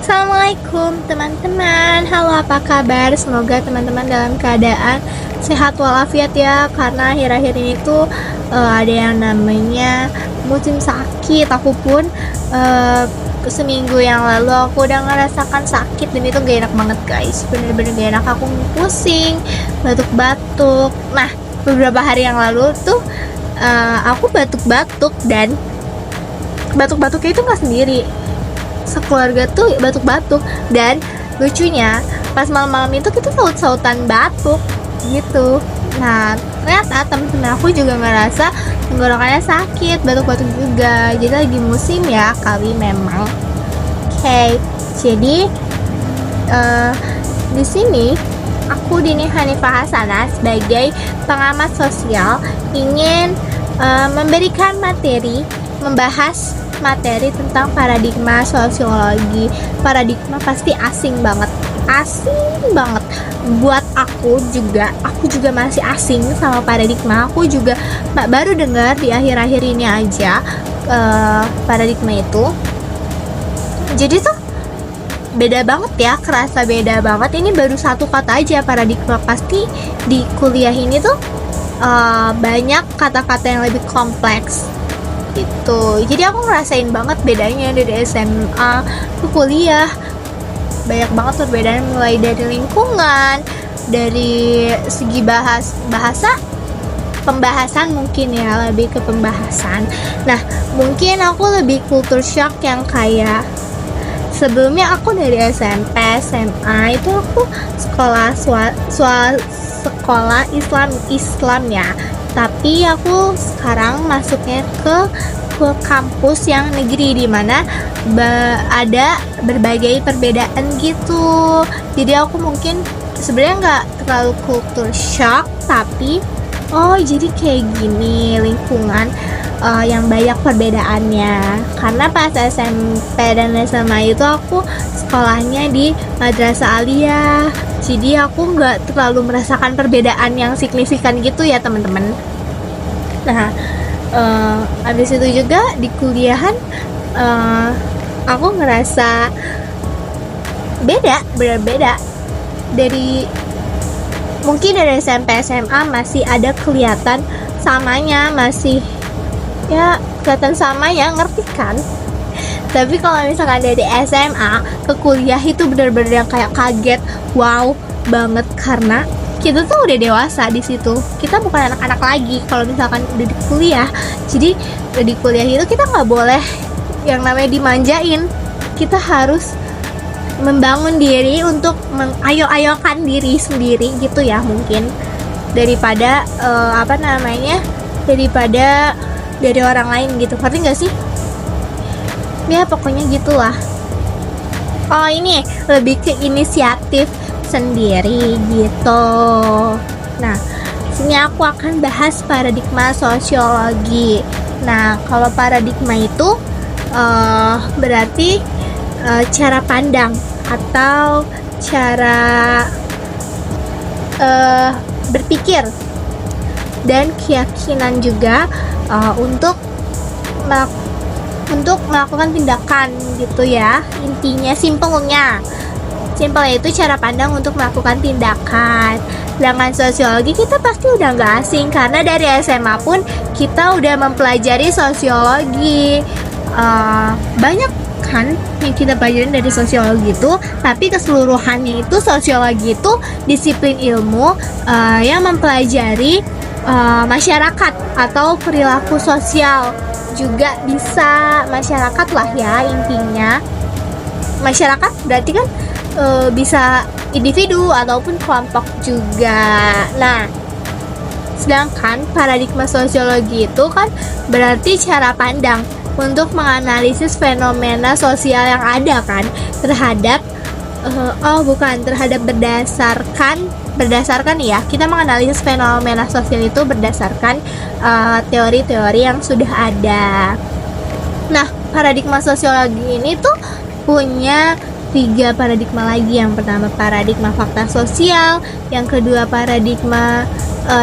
Assalamualaikum teman-teman. Halo, apa kabar? Semoga teman-teman dalam keadaan sehat walafiat ya. Karena akhir-akhir ini tuh ada yang namanya musim sakit. Aku pun seminggu yang lalu aku udah ngerasakan sakit dan itu gak enak banget guys. Bener-bener gak enak. Aku pusing, batuk-batuk. Nah, beberapa hari yang lalu tuh aku batuk-batuk dan batuk-batuknya itu nggak sendiri, sekeluarga tuh batuk-batuk. Dan lucunya pas malam-malam itu kita saut-sautan batuk gitu. Nah ternyata temen-temen aku juga ngerasa tenggorokannya sakit, batuk-batuk juga. Jadi lagi musim ya kali memang. Oke, jadi di sini aku Dini Hanifah Hasanah sebagai pengamat sosial ingin memberikan materi, membahas materi tentang paradigma sosiologi. Paradigma pasti asing banget buat aku juga masih asing sama paradigma. Aku juga baru dengar di akhir-akhir ini aja paradigma itu. Jadi tuh beda banget ya, kerasa beda banget. Ini baru satu kata aja, paradigma. Pasti di kuliah ini tuh banyak kata-kata yang lebih kompleks gitu. Jadi aku ngerasain banget bedanya dari SMA ke kuliah. Banyak banget perbedaan, mulai dari lingkungan, dari segi bahasa, pembahasan mungkin ya, lebih ke pembahasan. Nah, mungkin aku lebih culture shock yang kayak sebelumnya aku dari SMP, SMA itu aku sekolah sekolah Islam ya. Tapi aku sekarang masuknya ke kampus yang negeri, di mana ada berbagai perbedaan gitu. Jadi aku mungkin sebenarnya nggak terlalu culture shock, tapi oh jadi kayak gini lingkungan yang banyak perbedaannya. Karena pas SMP dan SMA itu aku sekolahnya di madrasah aliyah, jadi aku nggak terlalu merasakan perbedaan yang signifikan gitu ya teman-teman. Nah, habis itu juga di kuliahan aku ngerasa berbeda dari mungkin dari SMP SMA masih ada kelihatan samanya, masih ya kelihatan sama ya, ngerti kan? Tapi kalau misalkan dari SMA ke kuliah itu benar-benar yang kayak kaget, wow banget, karena kita tuh udah dewasa di situ. Kita bukan anak-anak lagi kalau misalkan udah di kuliah. Jadi di kuliah itu kita nggak boleh yang namanya dimanjain. Kita harus membangun diri untuk mengayo-ayokan diri sendiri gitu ya, mungkin daripada daripada dari orang lain gitu. Ngerti nggak sih? Ya pokoknya gitulah. Oh ini lebih ke inisiatif sendiri gitu. Nah, sini aku akan bahas paradigma sosiologi. Nah, kalau paradigma itu berarti cara pandang atau cara berpikir dan keyakinan juga untuk melakukan tindakan gitu ya. Intinya simpelnya itu cara pandang untuk melakukan tindakan. Sedangkan sosiologi kita pasti udah gak asing, karena dari SMA pun kita udah mempelajari sosiologi. Banyak kan yang kita pelajarin dari sosiologi itu, tapi keseluruhannya itu sosiologi itu disiplin ilmu yang mempelajari masyarakat atau perilaku sosial. Juga bisa masyarakat lah ya, intinya masyarakat berarti kan bisa individu ataupun kelompok juga. Nah, sedangkan paradigma sosiologi itu kan berarti cara pandang untuk menganalisis fenomena sosial yang ada kan, terhadap berdasarkan ya, kita menganalisis fenomena sosial itu berdasarkan teori-teori yang sudah ada. Nah, paradigma sosiologi ini tuh punya 3 paradigma lagi. Yang pertama paradigma fakta sosial, yang kedua paradigma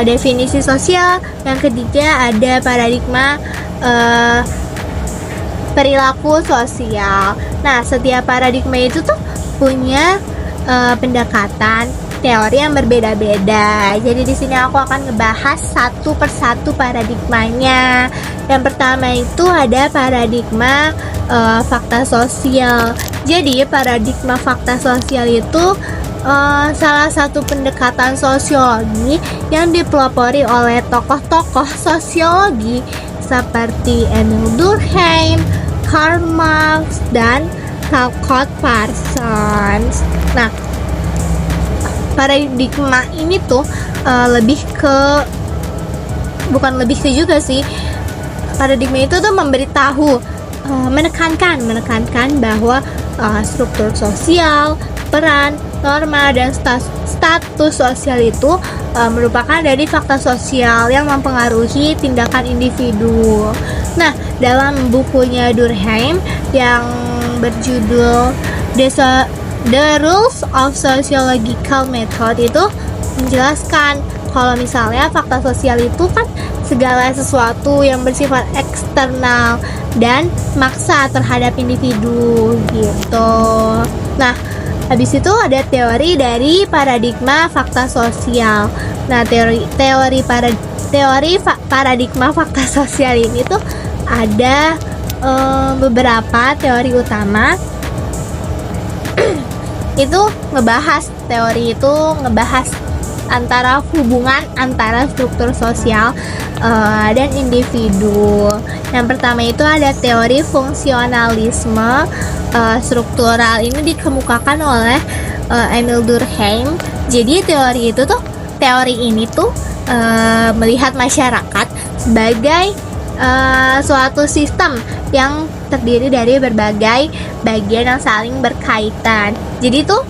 definisi sosial, yang ketiga ada paradigma perilaku sosial. Nah, setiap paradigma itu tuh punya pendekatan teori yang berbeda-beda. Jadi di sini aku akan ngebahas satu persatu paradigmanya. Yang pertama itu ada paradigma fakta sosial. Jadi paradigma fakta sosial itu salah satu pendekatan sosiologi yang dipelopori oleh tokoh-tokoh sosiologi seperti Emil Durkheim, Karl Marx, dan Calcott Parsons. Nah, paradigma ini tuh lebih ke, bukan lebih ke juga sih, paradigma itu tuh memberitahu, menekankan bahwa struktur sosial, peran, norma, dan status sosial itu merupakan dari fakta sosial yang mempengaruhi tindakan individu. Nah, dalam bukunya Durkheim yang berjudul The Rules of Sociological Method itu menjelaskan kalau misalnya fakta sosial itu kan segala sesuatu yang bersifat eksternal dan maksa terhadap individu gitu. Nah, habis itu ada teori dari paradigma fakta sosial. Nah, paradigma fakta sosial ini tuh ada beberapa teori utama. Teori itu ngebahas antara hubungan antara struktur sosial dan individu. Yang pertama itu ada teori fungsionalisme struktural. Ini dikemukakan oleh Emil Durkheim. Jadi teori ini tuh melihat masyarakat sebagai suatu sistem yang terdiri dari berbagai bagian yang saling berkaitan. Jadi tuh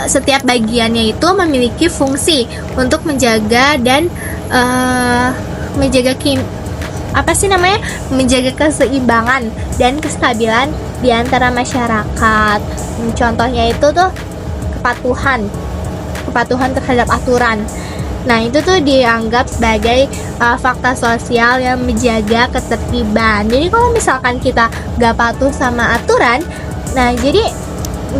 setiap bagiannya itu memiliki fungsi untuk menjaga dan menjaga keseimbangan dan kestabilan di antara masyarakat. Contohnya itu tuh kepatuhan terhadap aturan. Nah, itu tuh dianggap sebagai fakta sosial yang menjaga ketertiban. Jadi kalau misalkan kita gak patuh sama aturan, nah jadi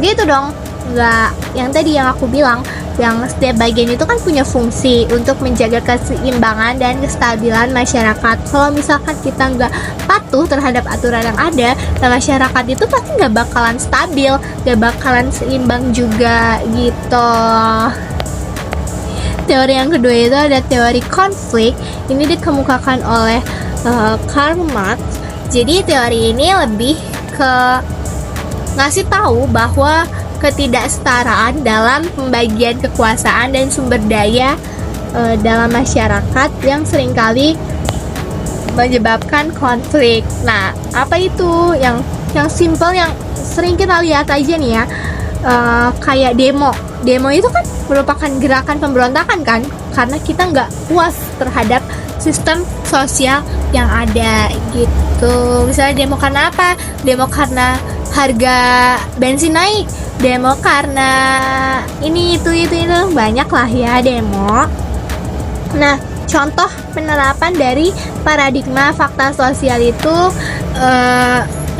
gitu dong. Nggak, yang tadi yang aku bilang, yang setiap bagian itu kan punya fungsi untuk menjaga keseimbangan dan kestabilan masyarakat. Kalau misalkan kita nggak patuh terhadap aturan yang ada, nah masyarakat itu pasti nggak bakalan stabil, nggak bakalan seimbang juga gitu. Teori yang kedua itu ada teori konflik. Ini dikemukakan oleh Karl Marx. Jadi teori ini lebih ke ngasih tahu bahwa ketidaksetaraan dalam pembagian kekuasaan dan sumber daya dalam masyarakat yang seringkali menyebabkan konflik. Nah, apa itu yang simple yang sering kita lihat aja nih ya, kayak demo itu kan merupakan gerakan pemberontakan kan, karena kita nggak puas terhadap sistem sosial yang ada gitu. Misalnya demo karena apa? Demo karena harga bensin naik, demo karena ini itu banyak lah ya demo. Nah, contoh penerapan dari paradigma fakta sosial itu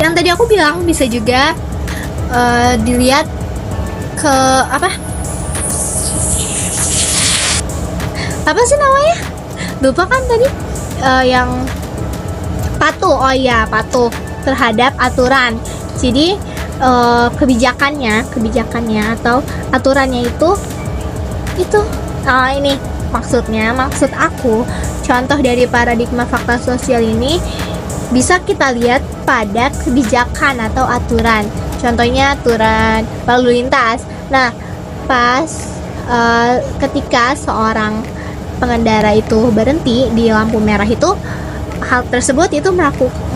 yang tadi aku bilang bisa juga dilihat ke apa sih namanya? Lupa kan tadi yang patuh. Oh iya, patuh terhadap aturan. Jadi kebijakannya atau aturannya itu ini maksud aku, contoh dari paradigma fakta sosial ini bisa kita lihat pada kebijakan atau aturan. Contohnya aturan lalu lintas. Nah, pas ketika seorang pengendara itu berhenti di lampu merah itu, hal tersebut itu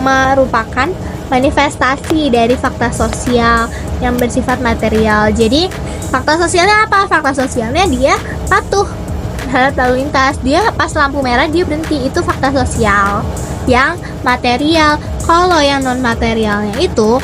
merupakan manifestasi dari fakta sosial yang bersifat material. Jadi fakta sosialnya apa? Fakta sosialnya dia patuh terhadap lalu lintas. Dia pas lampu merah dia berhenti, itu fakta sosial yang material. Kalau yang non materialnya itu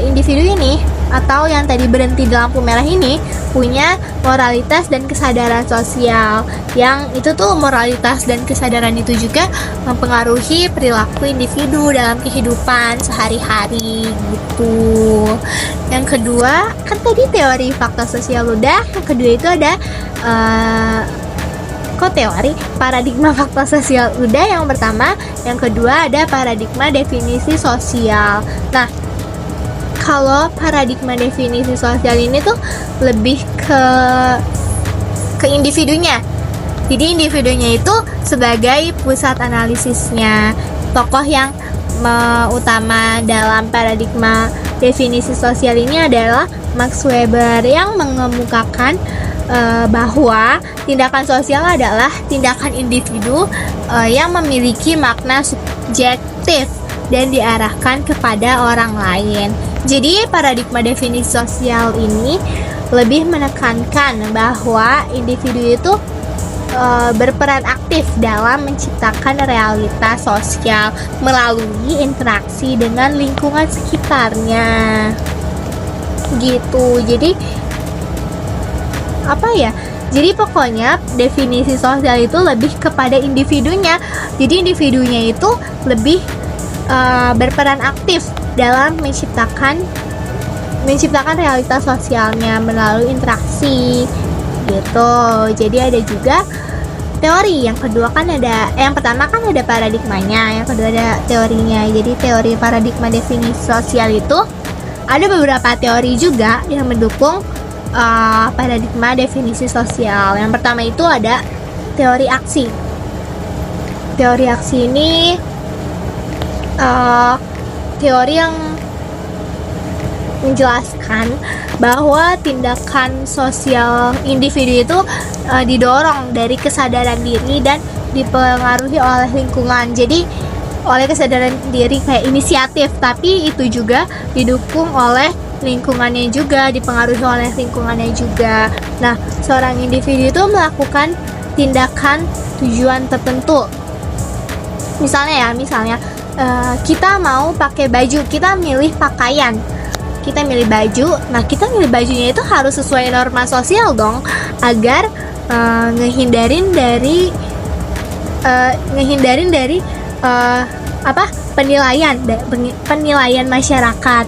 individu ini atau yang tadi berhenti di lampu merah ini punya moralitas dan kesadaran sosial, yang itu tuh moralitas dan kesadaran itu juga mempengaruhi perilaku individu dalam kehidupan sehari-hari gitu. Yang kedua, kan tadi teori faktor sosial udah, yang kedua itu ada teori paradigma faktor sosial udah yang pertama, yang kedua ada paradigma definisi sosial. Nah, kalau paradigma definisi sosial ini tuh lebih ke individunya. Jadi individunya itu sebagai pusat analisisnya. Tokoh yang utama dalam paradigma definisi sosial ini adalah Max Weber, yang mengemukakan bahwa tindakan sosial adalah tindakan individu yang memiliki makna subjektif dan diarahkan kepada orang lain. Jadi paradigma definisi sosial ini lebih menekankan bahwa individu itu berperan aktif dalam menciptakan realitas sosial melalui interaksi dengan lingkungan sekitarnya gitu. Jadi jadi pokoknya definisi sosial itu lebih kepada individunya. Jadi individunya itu lebih berperan aktif dalam menciptakan realitas sosialnya melalui interaksi gitu. Jadi ada juga teori yang kedua, kan ada yang pertama kan ada paradigmanya, yang kedua ada teorinya. Jadi teori paradigma definisi sosial itu ada beberapa teori juga yang mendukung paradigma definisi sosial. Yang pertama itu ada teori aksi. Teori aksi ini teori yang menjelaskan bahwa tindakan sosial individu itu didorong dari kesadaran diri dan dipengaruhi oleh lingkungan. Jadi oleh kesadaran diri kayak inisiatif, tapi itu juga didukung oleh lingkungannya juga, dipengaruhi oleh lingkungannya juga. Nah, seorang individu itu melakukan tindakan tujuan tertentu. Misalnya kita mau pakai baju, kita milih pakaian, kita milih baju. Nah, kita milih bajunya itu harus sesuai norma sosial dong, agar ngehindarin dari penilaian masyarakat.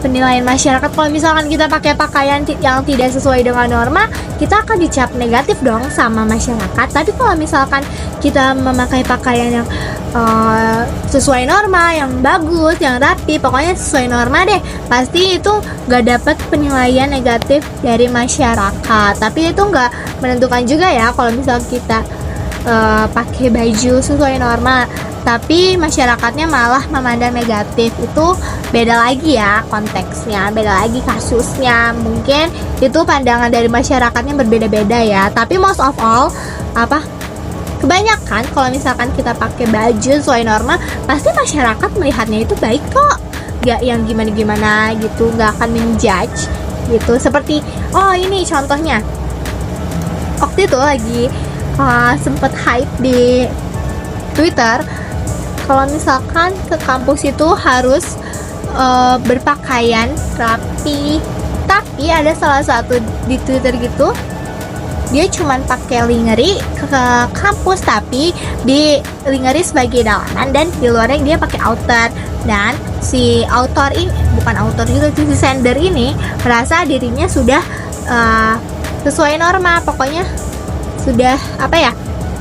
Kalau misalkan kita pakai pakaian yang tidak sesuai dengan norma, kita akan dicap negatif dong sama masyarakat. Tapi kalau misalkan kita memakai pakaian yang sesuai norma, yang bagus, yang rapi, pokoknya sesuai norma deh, pasti itu gak dapat penilaian negatif dari masyarakat. Tapi itu gak menentukan juga ya kalau misalkan kita pakai baju sesuai norma tapi masyarakatnya malah memandang negatif, itu beda lagi ya konteksnya, beda lagi kasusnya. Mungkin itu pandangan dari masyarakatnya berbeda-beda ya. Tapi most of all, kebanyakan kalau misalkan kita pakai baju sesuai norma, pasti masyarakat melihatnya itu baik kok, gak yang gimana-gimana gitu, gak akan menjudge gitu. Seperti ini contohnya, waktu itu lagi sempet hype di Twitter kalau misalkan ke kampus itu harus berpakaian rapi. Tapi ada salah satu di Twitter gitu, dia cuman pakai lingerie ke kampus, tapi di lingerie sebagai dalaman dan di luarnya dia pakai outer. Dan si author ini, bukan author juga, si sender ini merasa dirinya sudah sesuai norma, pokoknya sudah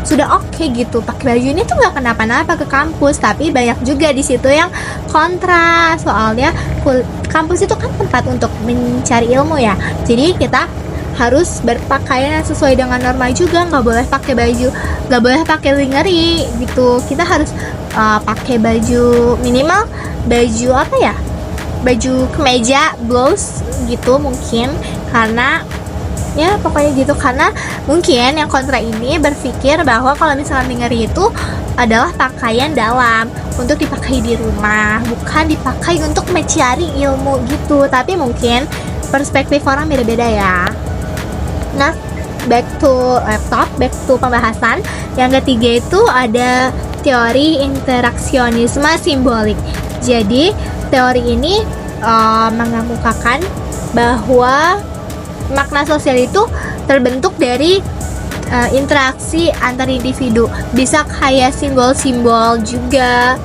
sudah oke gitu, pakai baju ini tuh nggak kenapa-napa ke kampus. Tapi banyak juga di situ yang kontra, soalnya kampus itu kan tempat untuk mencari ilmu ya. Jadi kita harus berpakaian sesuai dengan norma juga, nggak boleh pakai baju, nggak boleh pakai lingerie gitu. Kita harus pakai baju minimal, baju kemeja, blouse gitu mungkin, karena ya pokoknya gitu. Karena mungkin yang kontra ini berpikir bahwa kalau misalnya lingerie itu adalah pakaian dalam untuk dipakai di rumah, bukan dipakai untuk mencari ilmu gitu. Tapi mungkin perspektif orang beda-beda ya. Nah, back to laptop, back to pembahasan. Yang ketiga itu ada teori interaksionisme simbolik. Jadi teori ini mengemukakan bahwa makna sosial itu terbentuk dari interaksi antar individu. Bisa kayak simbol-simbol juga,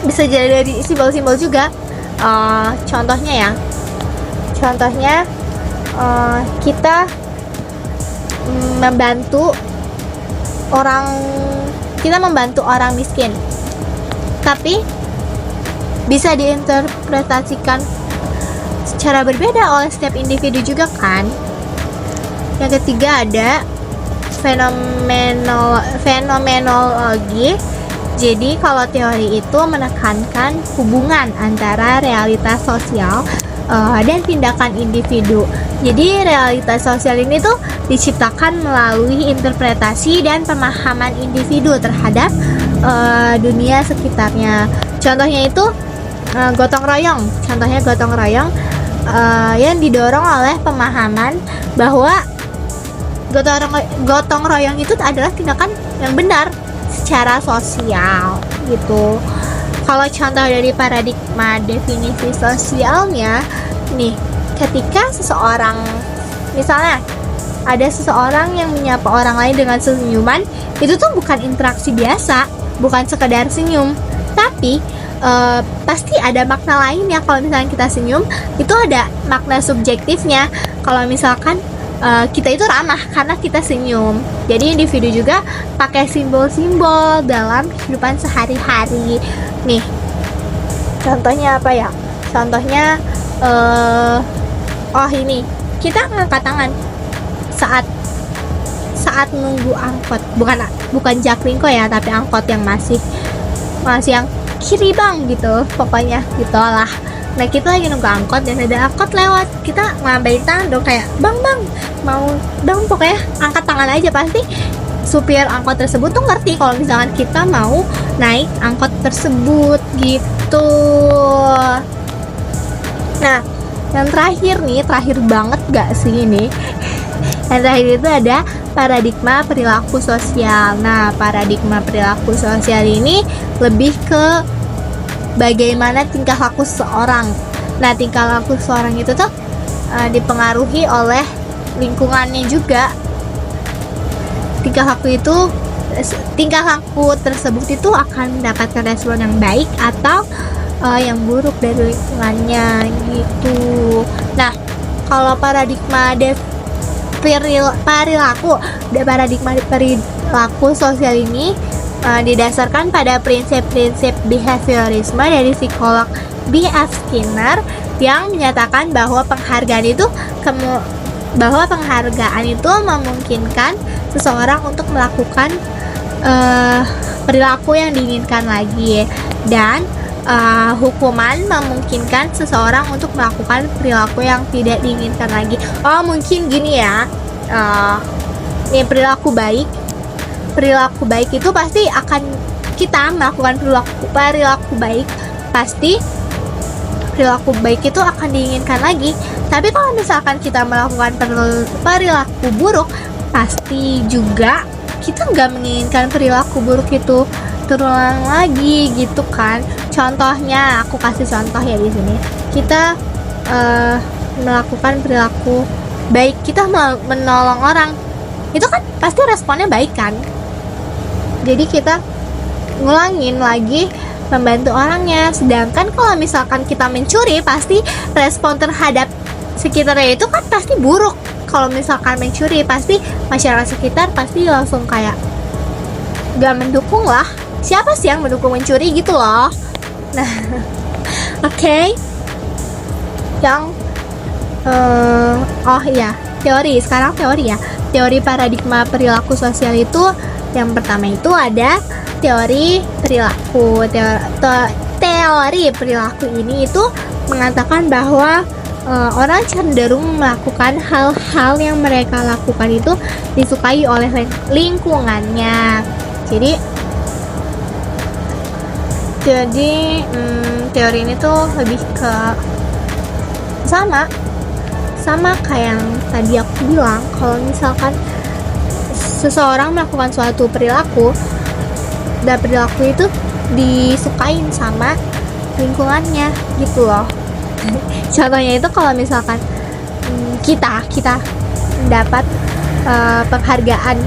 bisa jadi dari simbol-simbol juga. Contohnya kita membantu orang miskin, tapi bisa diinterpretasikan secara berbeda oleh setiap individu juga kan. Yang ketiga ada fenomenologi. Jadi kalau teori itu menekankan hubungan antara realitas sosial dan tindakan individu. Jadi realitas sosial ini tuh diciptakan melalui interpretasi dan pemahaman individu terhadap dunia sekitarnya. Contohnya itu gotong royong. Yang didorong oleh pemahaman bahwa gotong royong itu adalah tindakan yang benar secara sosial gitu. Kalau contoh dari paradigma definisi sosialnya nih, ketika misalnya ada seseorang yang menyapa orang lain dengan senyuman, itu tuh bukan interaksi biasa, bukan sekedar senyum, tapi pasti ada makna lain ya. Kalau misalnya kita senyum, itu ada makna subjektifnya. Kalau misalkan kita itu ramah karena kita senyum. Jadi individu juga pakai simbol-simbol dalam kehidupan sehari-hari. Nih, contohnya apa ya? Contohnya ini, kita ngangkat tangan saat nunggu angkot. Bukan jaklingko ya, tapi angkot yang masih yang kiri bang gitu, pokoknya gitulah. Nah, kita lagi nunggu angkot dan ada angkot lewat, kita ngambil tangan dong, kayak bang mau dong, pokoknya angkat tangan aja. Pasti supir angkot tersebut tuh ngerti kalau misalkan kita mau naik angkot tersebut gitu. Nah, yang terakhir banget gak sih ini? Yang terakhir itu ada paradigma perilaku sosial. Nah, paradigma perilaku sosial ini lebih ke bagaimana tingkah laku seseorang. Nah, tingkah laku seseorang itu tuh dipengaruhi oleh lingkungannya juga. Tingkah laku tersebut itu akan mendapatkan respon yang baik atau yang buruk dari lingkungannya gitu. Nah, kalau paradigma perilaku sosial ini didasarkan pada prinsip-prinsip behaviorisme dari psikolog B.F. Skinner yang menyatakan bahwa penghargaan itu memungkinkan seseorang untuk melakukan perilaku yang diinginkan lagi, dan hukuman memungkinkan seseorang untuk melakukan perilaku yang tidak diinginkan lagi. Mungkin gini ya, ini perilaku baik itu pasti akan kita melakukan perilaku baik, pasti perilaku baik itu akan diinginkan lagi. Tapi kalau misalkan kita melakukan perilaku buruk, pasti juga kita nggak menginginkan perilaku buruk itu terulang lagi gitu kan. Contohnya, aku kasih contoh ya di sini. Kita melakukan perilaku baik, kita menolong orang, itu kan pasti responnya baik kan. Jadi kita ngulangin lagi membantu orangnya. Sedangkan kalau misalkan kita mencuri, pasti respon terhadap sekitarnya itu kan pasti buruk. Kalau misalkan mencuri, pasti masyarakat sekitar pasti langsung kayak gak mendukung lah. Siapa sih yang mendukung mencuri gitu loh. Nah, oke. Yang sekarang teori ya. Teori paradigma perilaku sosial itu, yang pertama itu ada teori perilaku. Teori perilaku ini itu mengatakan bahwa orang cenderung melakukan hal-hal yang mereka lakukan itu disukai oleh lingkungannya. Jadi teori ini tuh lebih ke sama kayak yang tadi aku bilang. Kalau misalkan seseorang melakukan suatu perilaku, dan perilaku itu disukain sama lingkungannya gitu loh. Contohnya itu kalau misalkan kita dapat penghargaan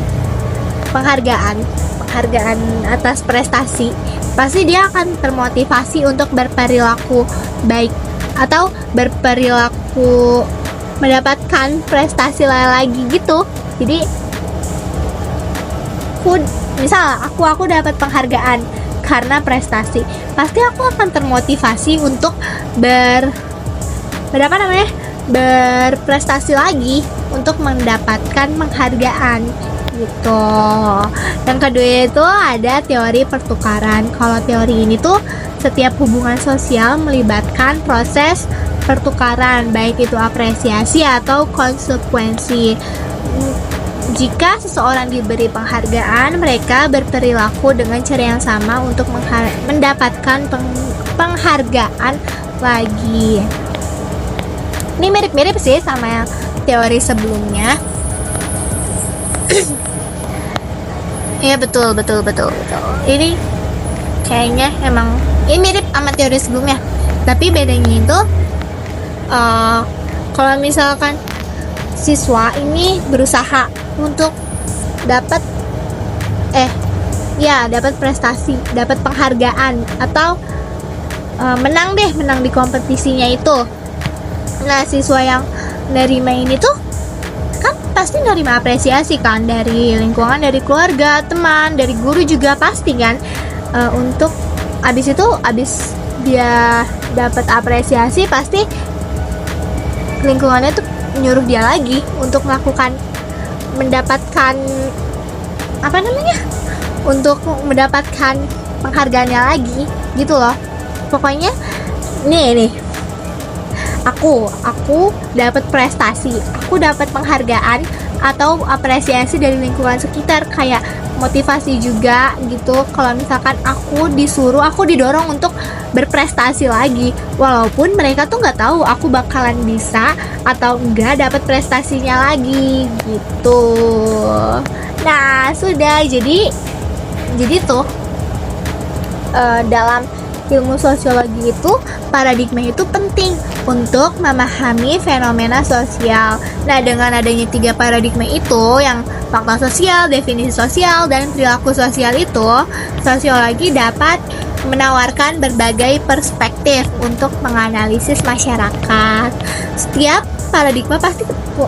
atas prestasi, pasti dia akan termotivasi untuk berperilaku baik atau berperilaku mendapatkan prestasi lagi gitu. Jadi aku dapat penghargaan karena prestasi, pasti aku akan termotivasi untuk berprestasi lagi untuk mendapatkan penghargaan gitu. Yang kedua itu ada teori pertukaran. Kalau teori ini tuh setiap hubungan sosial melibatkan proses pertukaran, baik itu apresiasi atau konsekuensi. Jika seseorang diberi penghargaan, mereka berperilaku dengan cara yang sama untuk mendapatkan penghargaan lagi. Ini mirip-mirip sih sama yang teori sebelumnya. Iya betul. Ini kayaknya emang ini mirip sama teori sebelumnya. Tapi bedanya itu kalau misalkan siswa ini berusaha untuk dapat prestasi, dapat penghargaan atau menang di kompetisinya itu. Nah, siswa yang nerima ini tuh kan pasti nerima apresiasi kan dari lingkungan, dari keluarga, teman, dari guru juga pasti kan. Untuk abis dia dapat apresiasi, pasti lingkungannya tuh nyuruh dia lagi untuk mendapatkan penghargaannya lagi gitu loh. Pokoknya nih aku dapat prestasi, aku dapat penghargaan atau apresiasi dari lingkungan sekitar, kayak motivasi juga gitu. Kalau misalkan aku didorong untuk berprestasi lagi, walaupun mereka tuh nggak tahu aku bakalan bisa atau enggak dapat prestasinya lagi gitu. Nah, sudah jadi tuh dalam ilmu sosiologi itu paradigma itu penting untuk memahami fenomena sosial. Nah, dengan adanya 3 paradigma itu, yang fakta sosial, definisi sosial, dan perilaku sosial itu, sosiologi dapat menawarkan berbagai perspektif untuk menganalisis masyarakat. Setiap paradigma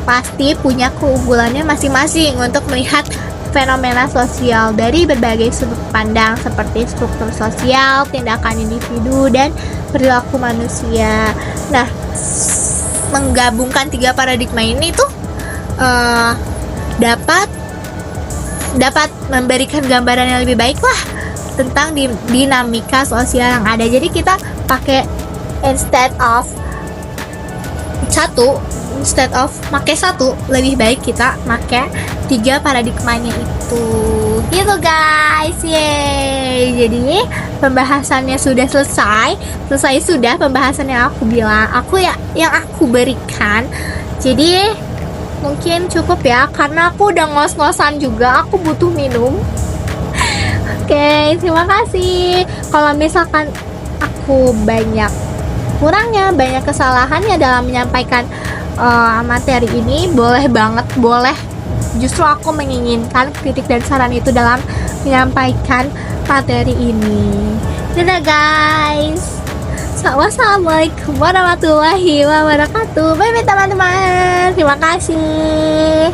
pasti punya keunggulannya masing-masing untuk melihat fenomena sosial dari berbagai sudut pandang, seperti struktur sosial, tindakan individu, dan perilaku manusia. Nah, menggabungkan 3 paradigma ini tuh dapat memberikan gambaran yang lebih baik lah tentang dinamika sosial yang ada. Jadi kita pakai instead of pakai satu, lebih baik kita pakai 3 paradigmanya itu gitu guys. Yeay, jadi pembahasannya sudah selesai sudah pembahasan yang aku berikan. Jadi mungkin cukup ya, karena aku udah ngos-ngosan juga, aku butuh minum. Oke, terima kasih. Kalau misalkan aku banyak kurangnya, banyak kesalahannya dalam menyampaikan materi ini, boleh banget, boleh. Justru aku menginginkan kritik dan saran itu dalam menyampaikan materi ini. Dadah guys. Wassalamualaikum warahmatullahi wabarakatuh. Bye bye teman-teman. Terima kasih.